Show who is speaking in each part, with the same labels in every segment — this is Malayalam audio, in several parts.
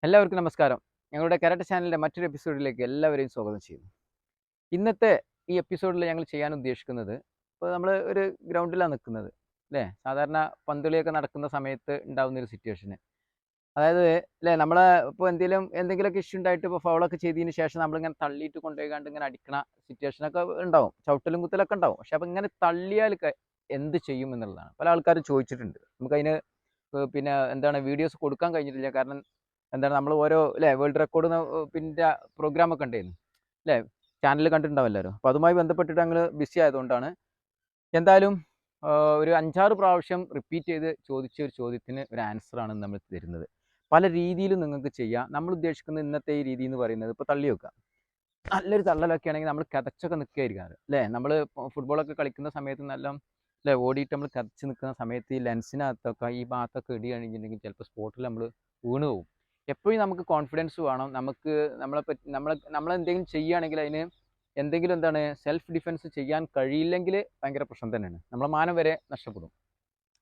Speaker 1: എല്ലാവർക്കും നമസ്കാരം. ഞങ്ങളുടെ കരാട്ടെ ചാനലിൻ്റെ മറ്റൊരു എപ്പിസോഡിലേക്ക് എല്ലാവരെയും സ്വാഗതം ചെയ്യുന്നു. ഇന്നത്തെ ഈ എപ്പിസോഡിൽ ഞങ്ങൾ ചെയ്യാൻ ഉദ്ദേശിക്കുന്നത്, ഇപ്പോൾ നമ്മൾ ഒരു ഗ്രൗണ്ടിലാണ് നിൽക്കുന്നത് അല്ലേ? സാധാരണ പന്തുകളിയൊക്കെ നടക്കുന്ന സമയത്ത് ഉണ്ടാകുന്ന ഒരു സിറ്റുവേഷന്. അതായത് അല്ലേ, നമ്മളെ ഇപ്പോൾ എന്തെങ്കിലുമൊക്കെ ഇഷ്യൂ ഉണ്ടായിട്ട് ഇപ്പോൾ ഫൗളൊക്കെ ചെയ്തതിന് ശേഷം നമ്മളിങ്ങനെ തള്ളിയിട്ട് കൊണ്ടുപോയിക്കാണ്ട് ഇങ്ങനെ അടിക്കണ സിറ്റുവേഷനൊക്കെ ഉണ്ടാവും. ചവിട്ടലും കുത്തലൊക്കെ ഉണ്ടാവും. പക്ഷെ അപ്പോൾ ഇങ്ങനെ തള്ളിയാൽ എന്ത് ചെയ്യും എന്നുള്ളതാണ് പല ആൾക്കാരും ചോദിച്ചിട്ടുണ്ട്. നമുക്കതിന് പിന്നെ എന്താണ് വീഡിയോസ് കൊടുക്കാൻ കഴിഞ്ഞിട്ടില്ല. കാരണം എന്താണ് നമ്മൾ ഓരോ അല്ലേ വേൾഡ് റെക്കോർഡ് പിന്നെ പ്രോഗ്രാമൊക്കെ ഉണ്ടായിരുന്നു അല്ലേ, ചാനലിൽ കണ്ടിട്ടുണ്ടാവും. അപ്പോൾ അതുമായി ബന്ധപ്പെട്ടിട്ട് ഞങ്ങൾ ബിസി ആയതുകൊണ്ടാണ്. എന്തായാലും ഒരു 5-6 പ്രാവശ്യം റിപ്പീറ്റ് ചെയ്ത് ചോദിച്ച ഒരു ചോദ്യത്തിന് ഒരു ആൻസറാണ് നമ്മൾ തരുന്നത്. പല രീതിയിലും നിങ്ങൾക്ക് ചെയ്യാം. നമ്മൾ ഉദ്ദേശിക്കുന്ന ഇന്നത്തെ ഈ രീതി എന്ന് പറയുന്നത്, ഇപ്പോൾ തള്ളി വെക്കുക, നല്ലൊരു തള്ളലൊക്കെ ആണെങ്കിൽ നമ്മൾ കിതച്ചൊക്കെ നിൽക്കുകയായിരിക്കാറ് അല്ലേ. നമ്മൾ ഫുട്ബോളൊക്കെ കളിക്കുന്ന സമയത്ത് നല്ല അല്ലേ ഓടിയിട്ട് നമ്മൾ കിതച്ച് നിൽക്കുന്ന സമയത്ത് ഈ ലെൻസിനകത്തൊക്കെ ഈ ഭാഗത്തൊക്കെ ഇടി കഴിഞ്ഞിട്ടുണ്ടെങ്കിൽ ചിലപ്പോൾ സ്പോട്ടിൽ നമ്മൾ വീണ് പോകും. എപ്പോഴും നമുക്ക് കോൺഫിഡൻസ് വേണം. നമുക്ക് നമ്മളെന്തെങ്കിലും ചെയ്യുകയാണെങ്കിൽ അതിന് എന്തെങ്കിലും എന്താണ് സെൽഫ് ഡിഫെൻസ് ചെയ്യാൻ കഴിയില്ലെങ്കിൽ ഭയങ്കര പ്രശ്നം തന്നെയാണ്. നമ്മളെ മാനം വരെ നഷ്ടപ്പെടും.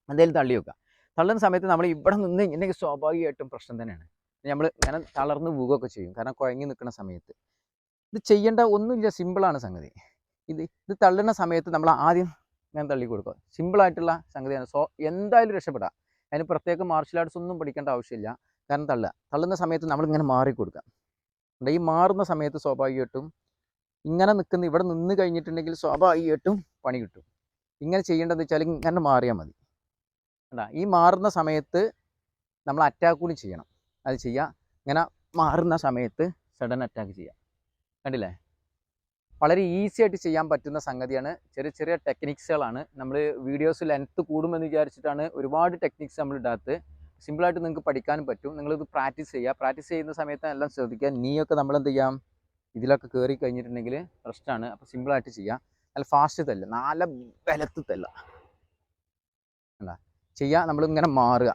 Speaker 1: എന്തെങ്കിലും തള്ളി വെക്കുക. തള്ളുന്ന സമയത്ത് നമ്മൾ ഇവിടെ നിന്ന് ഇല്ലെങ്കിൽ സ്വാഭാവികമായിട്ടും പ്രശ്നം തന്നെയാണ്. നമ്മൾ ഇങ്ങനെ തളർന്ന് വീഴുകയൊക്കെ ചെയ്യും. കാരണം കുഴങ്ങി നിൽക്കുന്ന സമയത്ത് ഇത് ചെയ്യേണ്ട ഒന്നുമില്ല, സിമ്പിളാണ് സംഗതി. ഇത് തള്ളുന്ന സമയത്ത് നമ്മൾ ആദ്യം ഞാൻ തള്ളി കൊടുക്കുക. സിമ്പിളായിട്ടുള്ള സംഗതിയാണ്. എന്തായാലും രക്ഷപ്പെടാം. അതിന് പ്രത്യേക മാർഷൽ ആർട്സ് ഒന്നും പഠിക്കേണ്ട ആവശ്യമില്ല. കാരണം തള്ളുന്ന സമയത്ത് നമ്മളിങ്ങനെ മാറിക്കൊടുക്കുക. ഈ മാറുന്ന സമയത്ത് സ്വാഭാവികമായിട്ടും ഇങ്ങനെ ഇവിടെ നിന്ന് കഴിഞ്ഞിട്ടുണ്ടെങ്കിൽ സ്വാഭാവികമായിട്ടും പണി കിട്ടും. ഇങ്ങനെ ചെയ്യേണ്ടതെന്ന് വെച്ചാൽ ഇങ്ങനെ മാറിയാൽ മതി. ഈ മാറുന്ന സമയത്ത് നമ്മൾ അറ്റാക്ക് കൂടി ചെയ്യണം. അത് ചെയ്യുക, ഇങ്ങനെ മാറുന്ന സമയത്ത് സഡൻ അറ്റാക്ക് ചെയ്യുക. കണ്ടില്ലേ? വളരെ ഈസി ആയിട്ട് ചെയ്യാൻ പറ്റുന്ന സംഗതിയാണ്. ചെറിയ ചെറിയ ടെക്നിക്സുകളാണ്. നമ്മൾ വീഡിയോസ് ലെങ്ത്ത് കൂടുമെന്ന് വിചാരിച്ചിട്ടാണ് ഒരുപാട് ടെക്നിക്സ് നമ്മൾ ഇടാത്തത്. സിമ്പിളായിട്ട് നിങ്ങൾക്ക് പഠിക്കാനും പറ്റും. നിങ്ങളിത് പ്രാക്ടീസ് ചെയ്യുക. പ്രാക്ടീസ് ചെയ്യുന്ന സമയത്ത് എല്ലാം ശ്രദ്ധിക്കുക. നീയൊക്കെ നമ്മളെന്ത് ചെയ്യാം, ഇതിലൊക്കെ കയറി കഴിഞ്ഞിട്ടുണ്ടെങ്കിൽ പ്രശ്നമാണ്. അപ്പോൾ സിമ്പിളായിട്ട് ചെയ്യാം. നല്ല ഫാസ്റ്റ് തല്ല, നല്ല ബലത്ത് തല്ല അല്ല ചെയ്യുക. നമ്മളിങ്ങനെ മാറുക.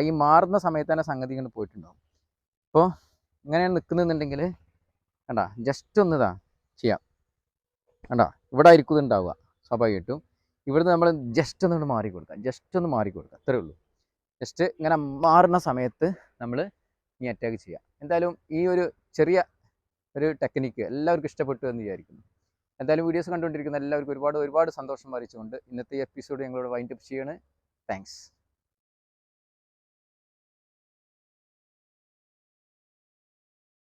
Speaker 1: ഈ മാറുന്ന സമയത്ത് തന്നെ സംഗതി ഇങ്ങനെ പോയിട്ടുണ്ടാവും. അപ്പോൾ ഇങ്ങനെയാണ് നിൽക്കുന്നുണ്ടെങ്കിൽ ജസ്റ്റ് ഒന്ന് ചെയ്യാം. ഇവിടെ ആയിരിക്കും ഇതുണ്ടാവുക സ്വാഭാവികമായിട്ടും. ഇവിടുന്ന് നമ്മൾ ജസ്റ്റ് ഒന്ന് മാറിക്കൊടുക്കുക. അത്രേ ഉള്ളൂ. ജസ്റ്റ് ഇങ്ങനെ മാറുന്ന സമയത്ത് നമ്മൾ ഈ അറ്റാക്ക് ചെയ്യുക. എന്തായാലും ഈ ഒരു ചെറിയ ഒരു ടെക്നിക്ക് എല്ലാവർക്കും ഇഷ്ടപ്പെട്ടു എന്ന് വിചാരിക്കുന്നു. എന്തായാലും വീഡിയോസ് കണ്ടുകൊണ്ടിരിക്കുന്ന എല്ലാവർക്കും ഒരുപാട് ഒരുപാട് സന്തോഷം അറിയിച്ചുകൊണ്ട് ഇന്നത്തെ എപ്പിസോഡ് ഞങ്ങളോട് വൈൻഡപ്പ് ചെയ്യാണ്. താങ്ക്സ്.